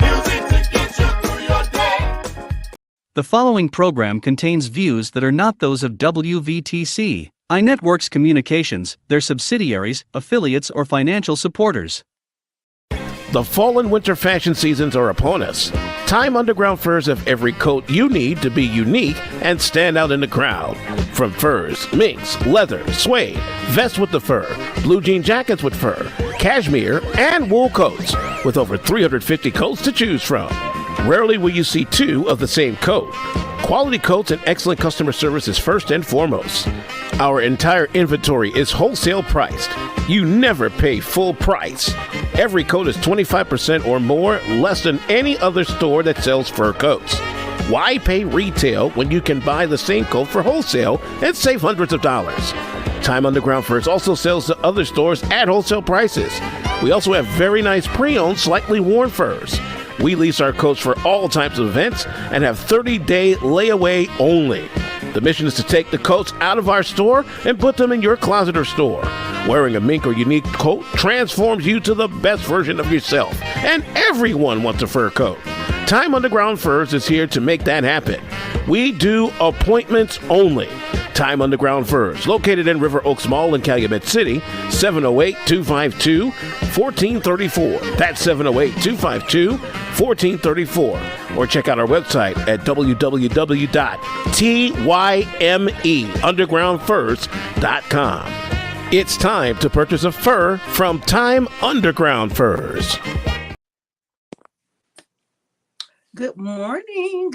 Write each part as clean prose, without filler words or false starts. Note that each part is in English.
Music to get you through your day. The following program contains views that are not those of WVTC, iNetworks Communications, their subsidiaries, affiliates, or financial supporters. The fall and winter fashion seasons are upon us. Time Underground Furs have every coat you need to be unique and stand out in the crowd. From furs, minks, leather, suede, vests with the fur, blue jean jackets with fur, cashmere, and wool coats, with over 350 coats to choose from. Rarely will you see two of the same coat. Quality coats and excellent customer service is first and foremost. Our entire inventory is wholesale priced. You never pay full price. Every coat is 25% or more less than any other store that sells fur coats. Why pay retail when you can buy the same coat for wholesale and save hundreds of dollars? Time Underground Furs also sells to other stores at wholesale prices. We also have very nice pre-owned, slightly worn furs. We lease our coats for all types of events and have 30-day layaway only. The mission is to take the coats out of our store and put them in your closet or store. Wearing a mink or unique coat transforms you to the best version of yourself, and everyone wants a fur coat. Time Underground Furs is here to make that happen. We do appointments only. Time Underground Furs, located in River Oaks Mall in Calumet City, 708-252-1434. That's 708-252-1434. Or check out our website at www.tymeundergroundfurs.com. It's time to purchase a fur from Time Underground Furs. Good morning,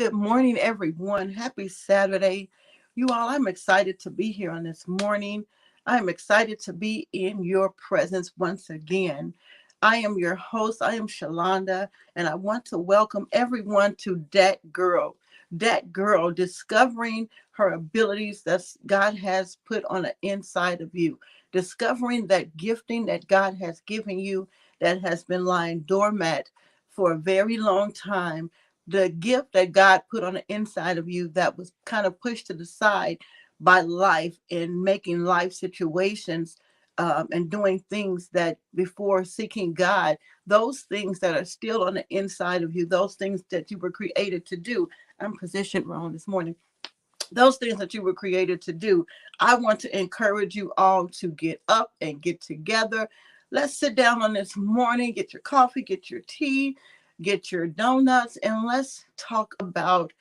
everyone. Happy Saturday. You all, I'm excited to be here on this morning. I'm excited to be in your presence once again. I am your host. I am Sholanda, and I want to welcome everyone to Dhat Girl. Dhat Girl, discovering her abilities that God has put on the inside of you. Discovering that gifting that God has given you that has been lying dormant for a very long time. The gift that God put on the inside of you that was kind of pushed to the side by life and making life situations and doing things that before seeking God, those things that are still on the inside of you, those things that you were created to do. I'm positioned wrong this morning. Those things that you were created to do. I want to encourage you all to get up and get together. Let's sit down on this morning, get your coffee, get your tea, get your donuts, and let's talk about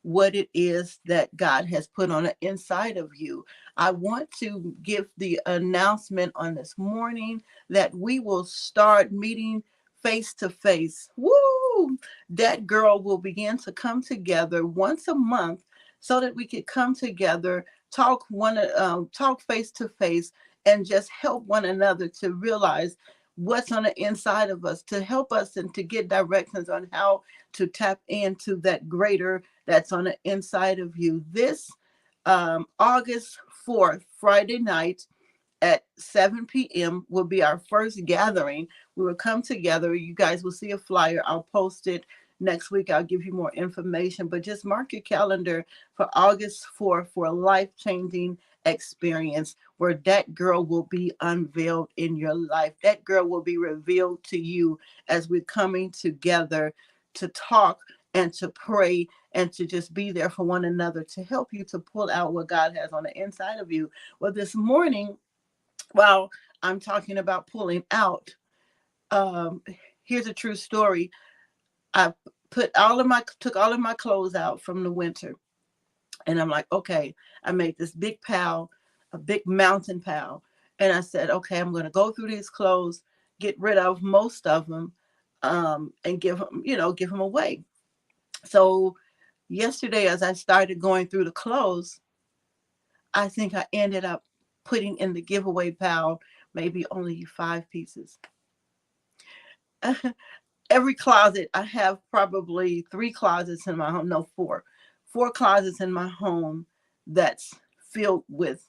what it is that God has put on the inside of you. I want to give the announcement on this morning that we will start meeting face to face. Woo! Dhat Girl will begin to come together once a month so that we could come together, talk face to face, and just help one another to realize what's on the inside of us, to help us and to get directions on how to tap into that greater that's on the inside of you. This August 4th, Friday night at 7 p.m. will be our first gathering. We will come together. You guys will see a flyer. I'll post it next week. I'll give you more information, but just mark your calendar for August 4th for a life-changing experience where Dhat Girl will be unveiled in your life. Dhat Girl will be revealed to you as we're coming together to talk and to pray and to just be there for one another to help you to pull out what God has on the inside of you. Well, this morning, while I'm talking about pulling out, here's a true story. I took all of my clothes out from the winter. And I'm like, okay, I made this big pile, a big mountain pile. And I said, okay, I'm going to go through these clothes, get rid of most of them, and give them away. So yesterday, as I started going through the clothes, I think I ended up putting in the giveaway pile maybe only 5 pieces. Every closet, I have probably 3 closets in my home, no, 4 closets in my home that's filled with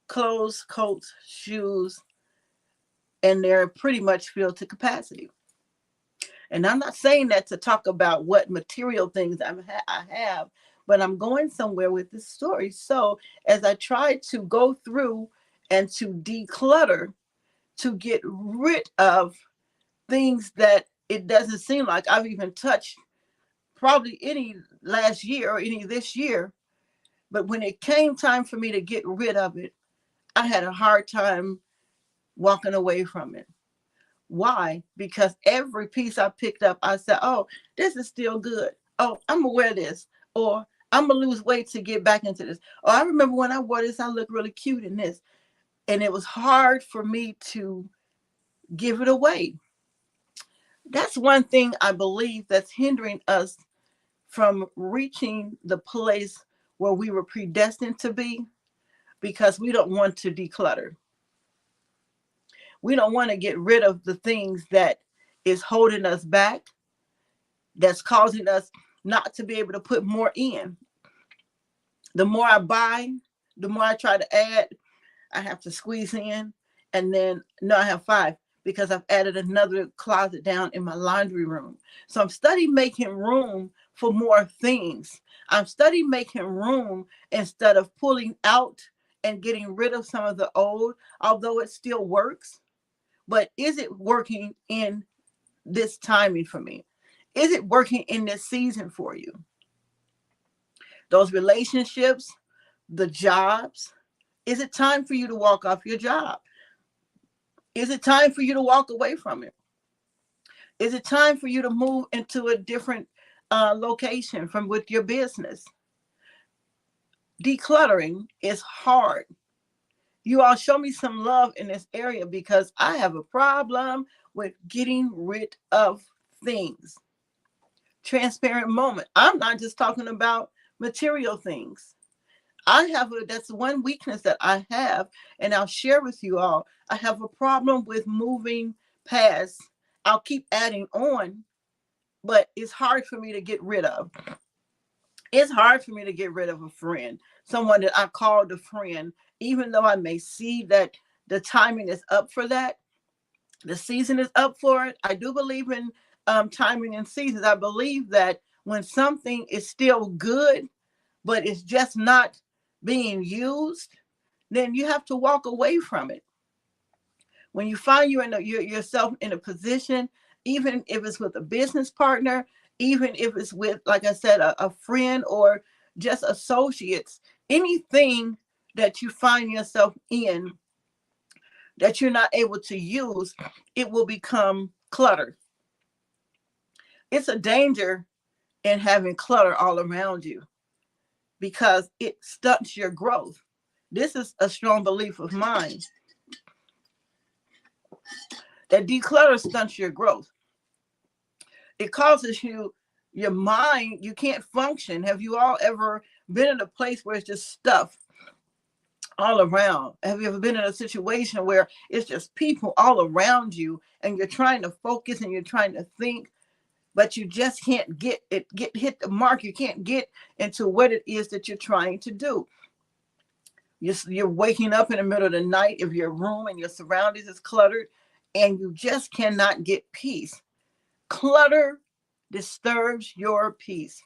clothes, coats, shoes, and they're pretty much filled to capacity. And I'm not saying that to talk about what material things I have, but I'm going somewhere with this story. So as I try to go through and to declutter, to get rid of things that it doesn't seem like I've even touched probably any last year or any this year. But when it came time for me to get rid of it, I had a hard time walking away from it. Why? Because every piece I picked up, I said, oh, this is still good. Oh, I'm gonna wear this. Or I'm gonna lose weight to get back into this. Or I remember when I wore this, I look really cute in this. And it was hard for me to give it away. That's one thing I believe that's hindering us from reaching the place where we were predestined to be, because we don't want to declutter. We don't want to get rid of the things that is holding us back, that's causing us not to be able to put more in. The more I buy, the more I try to add, I have to squeeze in. And then, no, I have 5 because I've added another closet down in my laundry room. So I'm studying making room for more things. I'm studying making room instead of pulling out and getting rid of some of the old, although it still works. But is it working in this timing for me? Is it working in this season for you? Those relationships, the jobs, is it time for you to walk off your job? Is it time for you to walk away from it? Is it time for you to move into a different location from with your business? Decluttering is hard. You all show me some love in this area, because I have a problem with getting rid of things. Transparent moment. I'm not just talking about material things. That's one weakness that I have, and I'll share with you all. I have a problem with moving past. I'll keep adding on, but it's hard for me to get rid of. It's hard for me to get rid of a friend, someone that I called a friend, even though I may see that the timing is up for that. The season is up for it. I do believe in timing and seasons. I believe that when something is still good, but it's just not being used, then you have to walk away from it. When you find yourself in a position, even if it's with a business partner, even if it's with, like I said, a friend or just associates, anything that you find yourself in that you're not able to use, it will become clutter. It's a danger in having clutter all around you, because it stunts your growth. This is a strong belief of mine, that declutter stunts your growth. It causes your mind, you can't function. Have you all ever been in a place where it's just stuff all around? Have you ever been in a situation where it's just people all around you, and you're trying to focus and you're trying to think, but you just can't hit the mark? You can't get into what it is that you're trying to do. You're waking up in the middle of the night if your room and your surroundings is cluttered, and you just cannot get peace. Clutter disturbs your peace.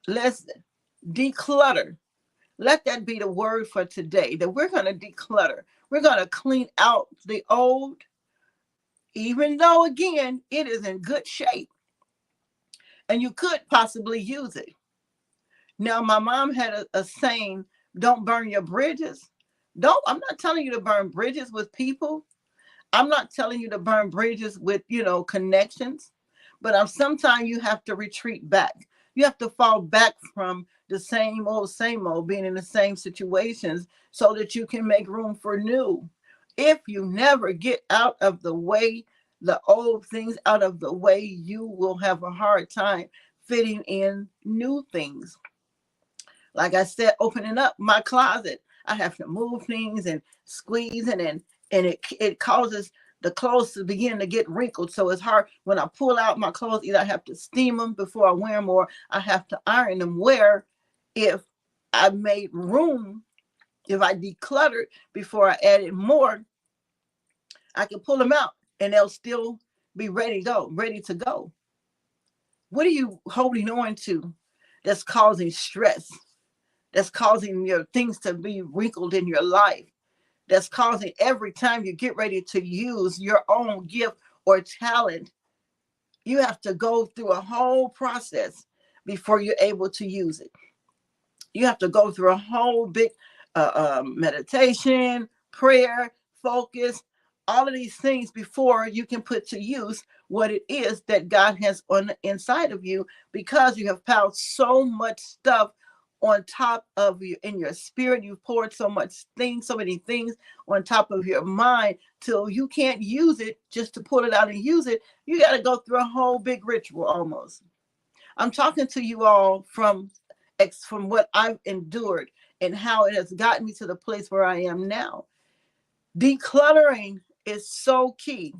Let's declutter. Let that be the word for today, that we're going to declutter. We're going to clean out the old, even though, again, it is in good shape and you could possibly use it. Now, my mom had a saying, don't burn your bridges. I'm not telling you to burn bridges with people. I'm not telling you to burn bridges with, connections, but sometimes you have to retreat back. You have to fall back from the same old, being in the same situations, so that you can make room for new. If you never get out of the way, the old things out of the way, you will have a hard time fitting in new things. Like I said, opening up my closet, I have to move things and squeeze and it causes the clothes to begin to get wrinkled. So it's hard when I pull out my clothes. Either I have to steam them before I wear them, or I have to iron them. Where if I made room, if I decluttered before I added more, I can pull them out and they'll still be ready to go. What are you holding on to that's causing stress? That's causing your things to be wrinkled in your life? That's causing every time you get ready to use your own gift or talent, You have to go through a whole process before you're able to use it. You have to go through a whole big meditation, prayer, focus, all of these things before you can put to use what it is that God has on the inside of you, because you have piled so much stuff on top of you in your spirit. You've poured so many things on top of your mind till you can't use it. Just to pull it out and use it, you got to go through a whole big ritual almost. I'm talking to you all from what I've endured and how it has gotten me to the place where I am now. Decluttering is so key.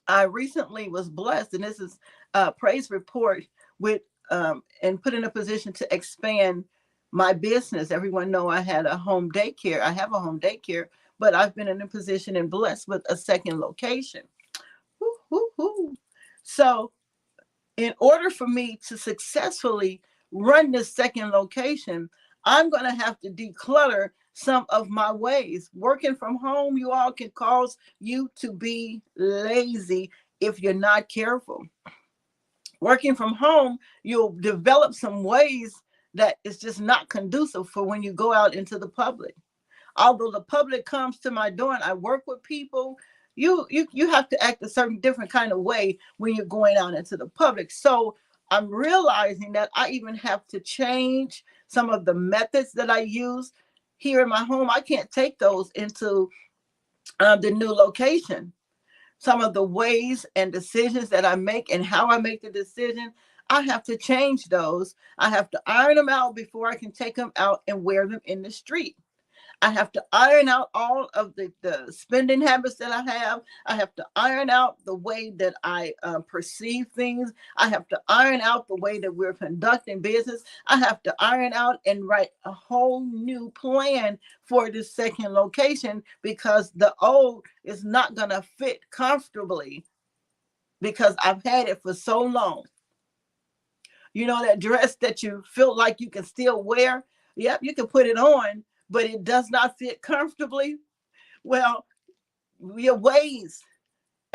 I recently was blessed, and this is a praise report with and put in a position to expand my business. Everyone know I had a home daycare. I have a home daycare, but I've been in a position and blessed with a second location. Woo, woo, woo. So in order for me to successfully run this second location, I'm going to have to declutter some of my ways. Working from home, you all, can cause you to be lazy if you're not careful. Working from home, you'll develop some ways that is just not conducive for when you go out into the public. Although the public comes to my door and I work with people, you have to act a certain different kind of way when you're going out into the public. So I'm realizing that I even have to change some of the methods that I use here in my home. I can't take those into the new location. Some of the ways and decisions that I make and how I make the decision, I have to change those. I have to iron them out before I can take them out and wear them in the street. I have to iron out all of the spending habits that I have. I have to iron out the way that I perceive things. I have to iron out the way that we're conducting business. I have to iron out and write a whole new plan for this second location, because the old is not going to fit comfortably because I've had it for so long. You know, that dress that you feel like you can still wear? Yep, you can put it on, but it does not fit comfortably. Well, your ways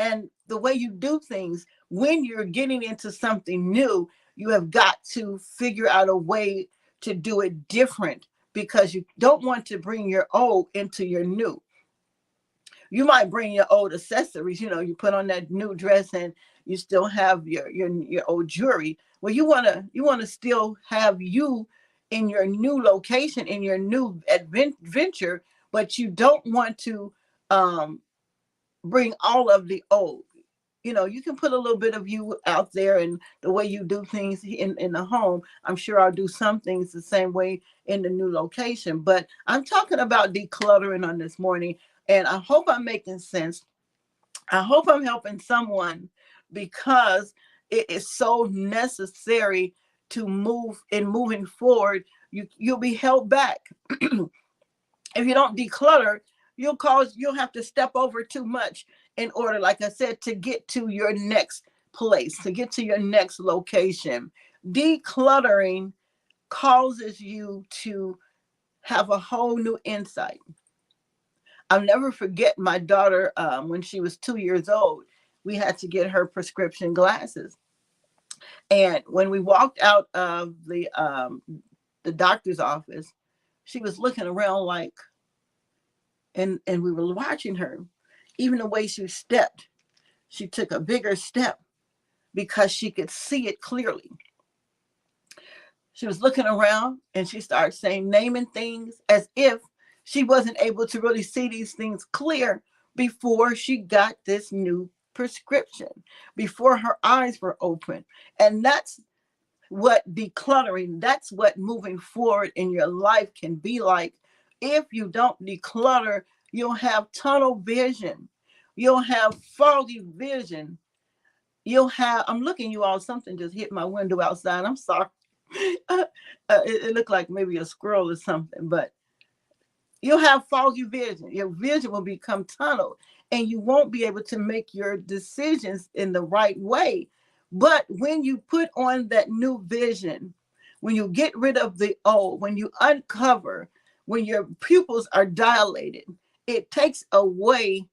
and the way you do things, when you're getting into something new, you have got to figure out a way to do it different, because you don't want to bring your old into your new. You might bring your old accessories, you put on that new dress and you still have your old jewelry. Well, you want to still have you in your new location, in your new adventure, but you don't want to bring all of the old. You can put a little bit of you out there and the way you do things in the home. I'm sure I'll do some things the same way in the new location, but I'm talking about decluttering on this morning, and I hope I'm making sense. I hope I'm helping someone, because it is so necessary to moving forward. You'll be held back. If you don't declutter, you'll have to step over too much in order, like I said, to get to your next place, to get to your next location. Decluttering causes you to have a whole new insight. I'll never forget my daughter, when she was 2 years old. We had to get her prescription glasses. And when we walked out of the doctor's office, she was looking around like, and we were watching her. Even the way she stepped, she took a bigger step because she could see it clearly. She was looking around and she started naming things as if she wasn't able to really see these things clear before she got this new prescription, before her eyes were open. And that's what decluttering, that's what moving forward in your life can be like. If you don't declutter, you'll have tunnel vision. You'll have foggy vision. I'm looking, you all, something just hit my window outside. I'm sorry. It looked like maybe a squirrel or something, but you'll have foggy vision. Your vision will become tunnel, and you won't be able to make your decisions in the right way. But when you put on that new vision, when you get rid of the old, when you uncover, when your pupils are dilated, it takes away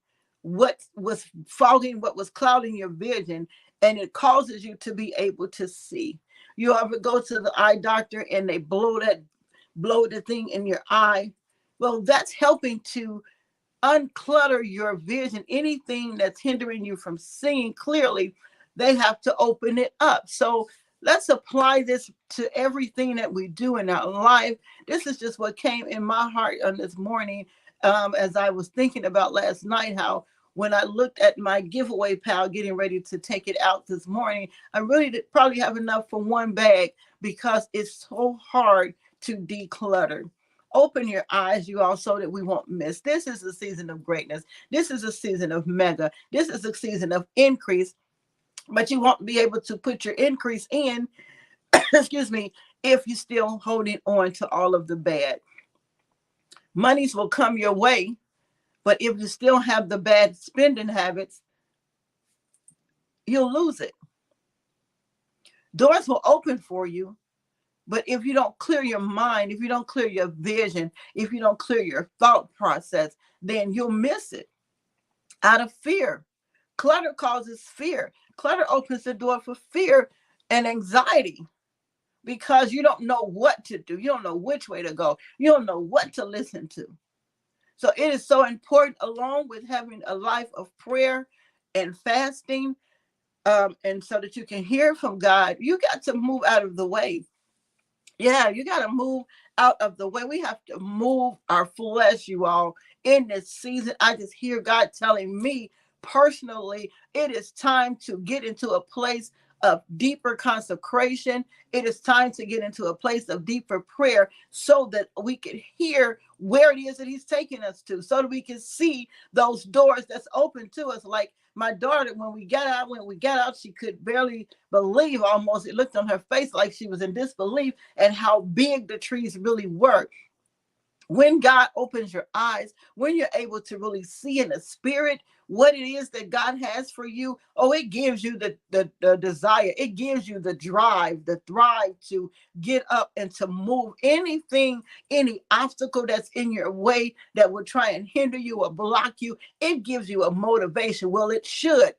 what was fogging, what was clouding your vision, and it causes you to be able to see. You ever go to the eye doctor and they blow the thing in your eye? Well, that's helping to unclutter your vision. Anything that's hindering you from seeing clearly, they have to open it up. So let's apply this to everything that we do in our life. This is just what came in my heart on this morning, as I was thinking about last night, how when I looked at my giveaway pile getting ready to take it out this morning, I really did probably have enough for one bag because it's so hard to declutter. Open your eyes, you all, so that we won't miss. This is a season of greatness. This is a season of mega. This is a season of increase, but you won't be able to put your increase in, excuse me, if you're still holding on to all of the bad. Monies will come your way, but if you still have the bad spending habits, you'll lose it. Doors will open for you, but if you don't clear your mind, if you don't clear your vision, if you don't clear your thought process, then you'll miss it out of fear. Clutter causes fear. Clutter opens the door for fear and anxiety because you don't know what to do. You don't know which way to go. You don't know what to listen to. So it is so important, along with having a life of prayer and fasting, and so that you can hear from God, you got to move out of the way. Yeah, you got to move out of the way. We have to move our flesh, you all, in this season. I just hear God telling me personally, it is time to get into a place of deeper consecration. It is time to get into a place of deeper prayer so that we can hear where it is that he's taking us to, so that we can see those doors that's open to us. Like my daughter, when we got out, she could barely believe, almost. It looked on her face like she was in disbelief and how big the trees really were. When God opens your eyes, when you're able to really see in the spirit what it is that God has for you, oh, it gives you the desire. It gives you the drive, the thrive to get up and to move anything, any obstacle that's in your way that will try and hinder you or block you. It gives you a motivation. Well, it should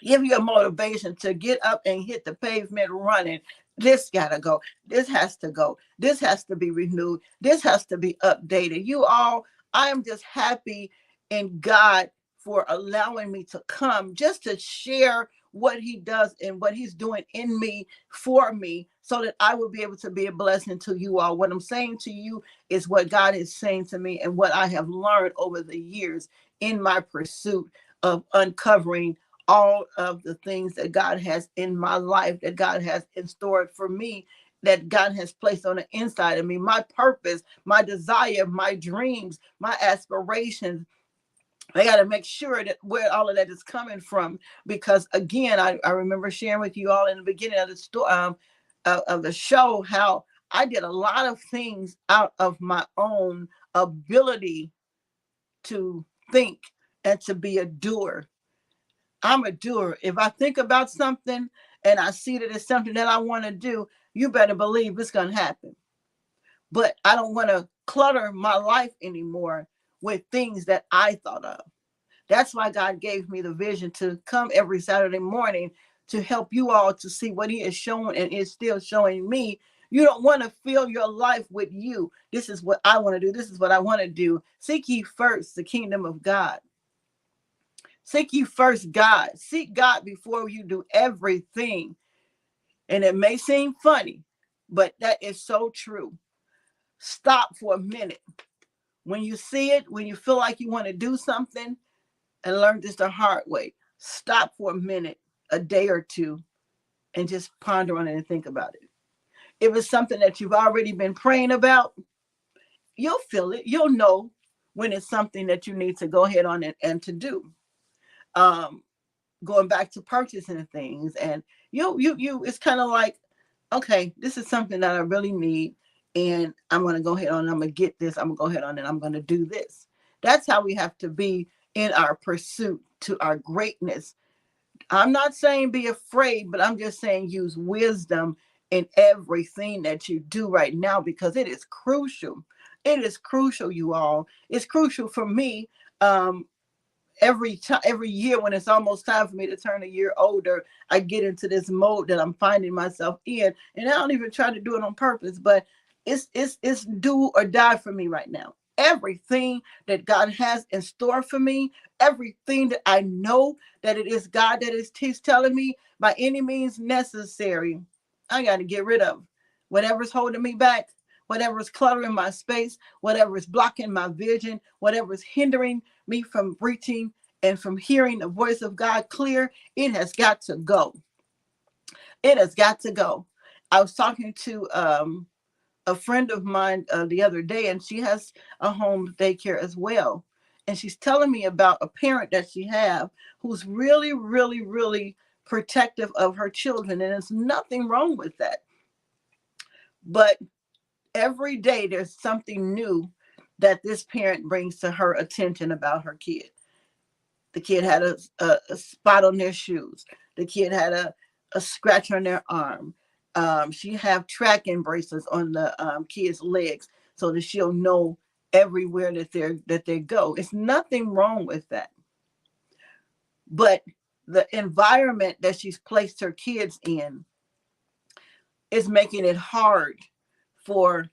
give you a motivation to get up and hit the pavement running. This gotta go. This has to go. This has to be renewed. This has to be updated. You all, I am just happy in God for allowing me to come just to share what he does and what he's doing in me, for me, so that I will be able to be a blessing to you all. What I'm saying to you is what God is saying to me and what I have learned over the years in my pursuit of uncovering all of the things that God has in my life, that God has in store for me, that God has placed on the inside of me, my purpose, my desire, my dreams, my aspirations. I got to make sure that where all of that is coming from, because again, I remember sharing with you all in the beginning of the of the show how I did a lot of things out of my own ability to think and to be a doer. I'm a doer. If I think about something and I see that it's something that I want to do, you better believe it's going to happen. But I don't want to clutter my life anymore with things that I thought of. That's why God gave me the vision to come every Saturday morning to help you all to see what he is showing and is still showing me. You don't want to fill your life with you. This is what I want to do. This is what I want to do. Seek ye first the kingdom of God. Seek ye first God. Seek God before you do everything. And it may seem funny, but that is so true. Stop for a minute. When you see it, when you feel like you want to do something, and learn this the hard way, stop for a minute, a day or two, and just ponder on it and think about it. If it's something that you've already been praying about, you'll feel it. You'll know when it's something that you need to go ahead on and to do. Going back to purchasing things, and you it's kind of like, okay, this is something that I really need, and I'm going to go ahead on, I'm going to get this, I'm going to go ahead on, and I'm going to do this. That's how we have to be in our pursuit to our greatness. I'm not saying be afraid, but I'm just saying use wisdom in everything that you do right now, because it is crucial. It is crucial, you all. It's crucial for me. every year when it's almost time for me to turn a year older, I get into this mode that I'm finding myself in, and I don't even try to do it on purpose, but it's do or die for me right now. Everything that God has in store for me, everything that I know that it is God that is He's telling me by any means necessary, I got to get rid of whatever's holding me back, whatever's cluttering my space, whatever is blocking my vision, whatever is hindering me from reaching and from hearing the voice of God clear. It has got to go. It has got to go. I was talking to a friend of mine the other day, and she has a home daycare as well. And she's telling me about a parent that she have who's really, really, really protective of her children. And there's nothing wrong with that. But every day there's something new that this parent brings to her attention about her kid. The kid had a spot on their shoes. The kid had a scratch on their arm. She have tracking bracelets on the kid's legs so that she'll know everywhere that they go. It's nothing wrong with that. But the environment that she's placed her kids in is making it hard for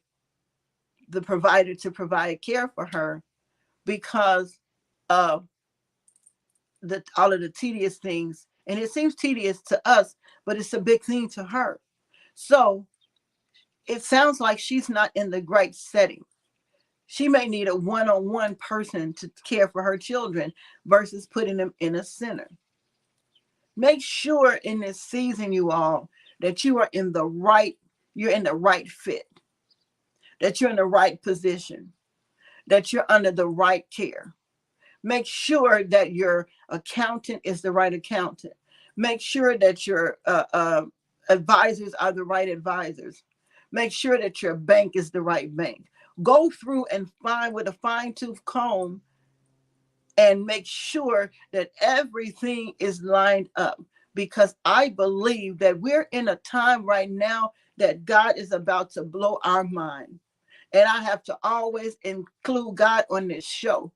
the provider to provide care for her because of all of the tedious things. And it seems tedious to us, but it's a big thing to her. So it sounds like she's not in the right setting. She may need a one-on-one person to care for her children versus putting them in a center. Make sure in this season, you all, that you're in the right fit, that you're in the right position, that you're under the right care. Make sure that your accountant is the right accountant. Make sure that your advisors are the right advisors. Make sure that your bank is the right bank. Go through and find with a fine-tooth comb and make sure that everything is lined up, because I believe that we're in a time right now that God is about to blow our mind. And I have to always include God on this show.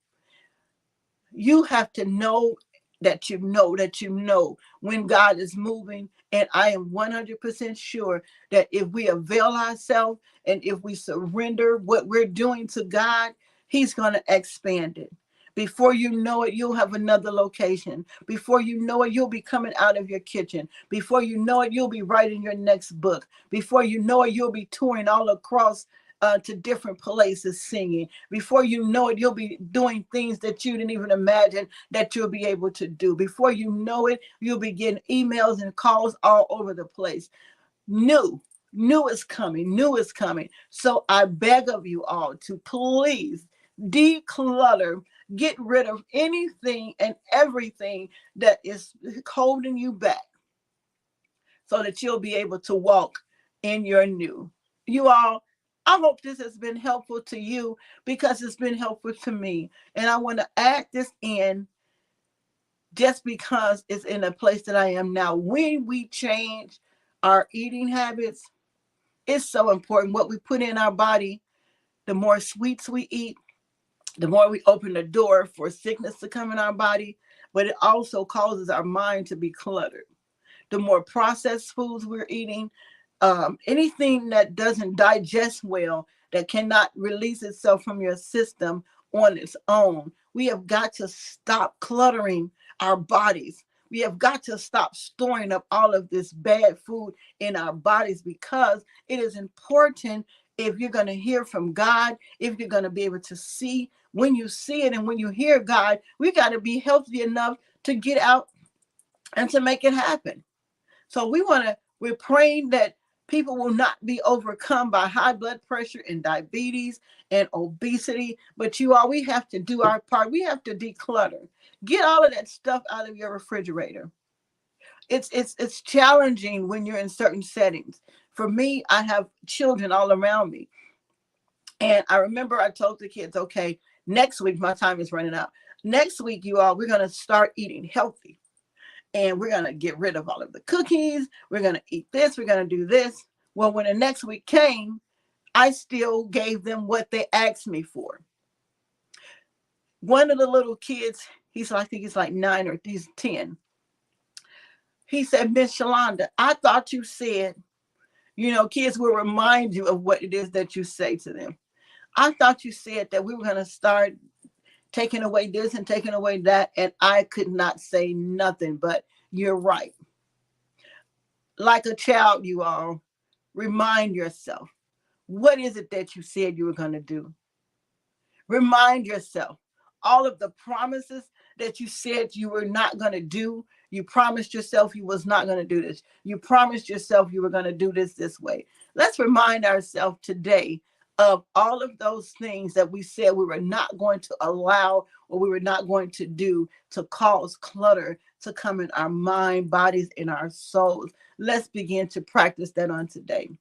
You have to know that you know when God is moving. And I am 100% sure that if we avail ourselves and if we surrender what we're doing to God, He's going to expand it. Before you know it, you'll have another location. Before you know it, you'll be coming out of your kitchen. Before you know it, you'll be writing your next book. Before you know it, you'll be touring all across to different places singing. Before you know it, you'll be doing things that you didn't even imagine that you'll be able to do. Before you know it, you'll be getting emails and calls all over the place. New is coming. New is coming. So I beg of you all to please declutter, get rid of anything and everything that is holding you back so that you'll be able to walk in your new. You all, I hope this has been helpful to you because it's been helpful to me. And I want to add this in just because it's in a place that I am now. When we change our eating habits, it's so important. What we put in our body, the more sweets we eat, the more we open the door for sickness to come in our body, but it also causes our mind to be cluttered. The more processed foods we're eating, anything that doesn't digest well, that cannot release itself from your system on its own, we have got to stop cluttering our bodies. We have got to stop storing up all of this bad food in our bodies, because it is important. If you're going to hear from God, if you're going to be able to see, when you see it and when you hear God, we got to be healthy enough to get out and to make it happen. So we're praying that people will not be overcome by high blood pressure and diabetes and obesity. But we have to do our part. We have to declutter. Get all of that stuff out of your refrigerator. It's challenging when you're in certain settings. For me, I have children all around me. And I remember I told the kids, okay, next week, my time is running out. Next week, you all, we're going to start eating healthy. And we're going to get rid of all of the cookies. We're going to eat this. We're going to do this. Well, when the next week came, I still gave them what they asked me for. One of the little kids, I think he's like 9 or he's 10. He said, Miss Sholanda, I thought you said, kids will remind you of what it is that you say to them. I thought you said that we were going to start taking away this and taking away that. And I could not say nothing, but you're right. Like a child, you all, remind yourself. What is it that you said you were going to do? Remind yourself all of the promises that you said you were not going to do. You promised yourself you was not going to do this. You promised yourself you were going to do this way. Let's remind ourselves today of all of those things that we said we were not going to allow or we were not going to do to cause clutter to come in our mind, bodies, and our souls. Let's begin to practice that on today.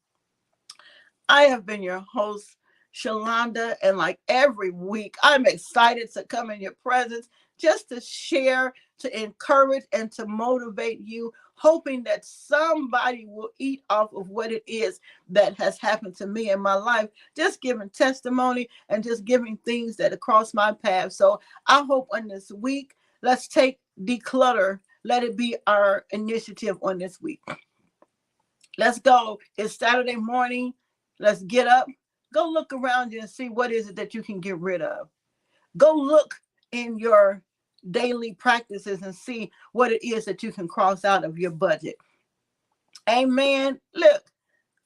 I have been your host, Sholanda, and like every week, I'm excited to come in your presence just to share, to encourage, and to motivate you, hoping that somebody will eat off of what it is that has happened to me in my life, just giving testimony and just giving things that across my path. So I hope on this week, let's take declutter. Let it be our initiative on this week. Let's go. It's Saturday morning. Let's get up. Go look around you and see what is it that you can get rid of. Go look in your daily practices and see what it is that you can cross out of your budget. Amen. Look,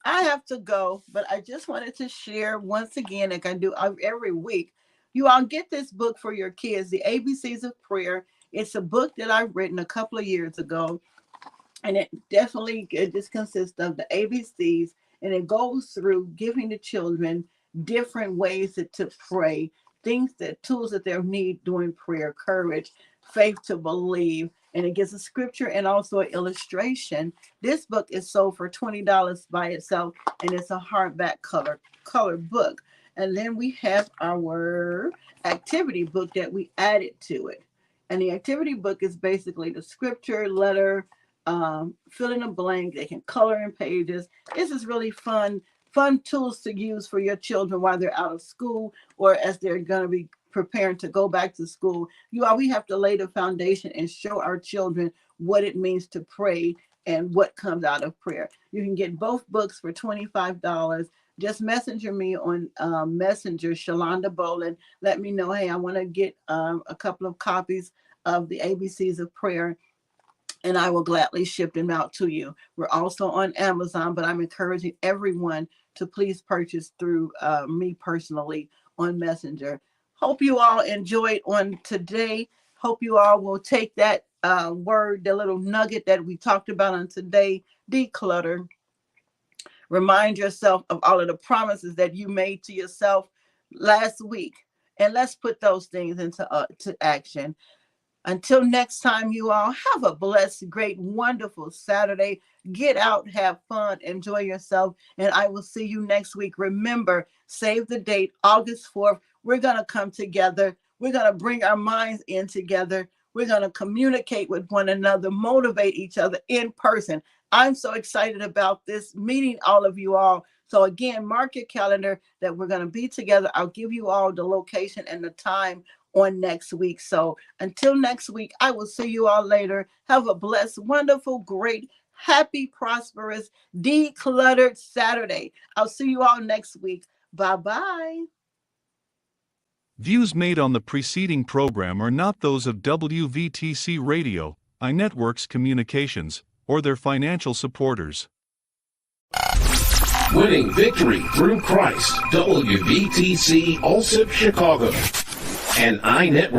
I have to go, but I just wanted to share once again, like I do every week. You all get this book for your kids, The ABCs of Prayer. It's a book that I've written a couple of years ago, and it just consists of the ABCs, and it goes through giving the children different ways to pray, tools that they'll need during prayer, courage, faith to believe, and it gives a scripture and also an illustration. This book is sold for $20 by itself, and it's a hardback color book. And then we have our activity book that we added to it. And the activity book is basically the scripture, letter, fill in a blank. They can color in pages. This is really fun tools to use for your children while they're out of school or as they're going to be preparing to go back to school. We have to lay the foundation and show our children what it means to pray and what comes out of prayer. You can get both books for $25. Just messenger me on Messenger, Sholanda Boland. Let me know, hey, I want to get a couple of copies of the ABCs of Prayer, and I will gladly ship them out to you. We're also on Amazon, but I'm encouraging everyone to please purchase through me personally on Messenger. Hope you all enjoyed on today. Hope you all will take that word, the little nugget that we talked about on today, declutter. Remind yourself of all of the promises that you made to yourself last week, and let's put those things into action. Until next time, you all have a blessed, great, wonderful Saturday. Get out, have fun, enjoy yourself, and I will see you next week. Remember, save the date, August 4th. We're going to come together. We're going to bring our minds in together. We're going to communicate with one another, motivate each other in person. I'm so excited about this, meeting all of you all. So again, mark your calendar that we're going to be together. I'll give you all the location and the time on next week. So until next week, I will see you all later. Have a blessed, wonderful, great, happy, prosperous, decluttered Saturday. I'll see you all next week. Bye-bye. Views made on the preceding program are not those of WVTC Radio, iNetworks Communications, or their financial supporters. Winning victory through Christ, WVTC Allsip Chicago, and iNetworks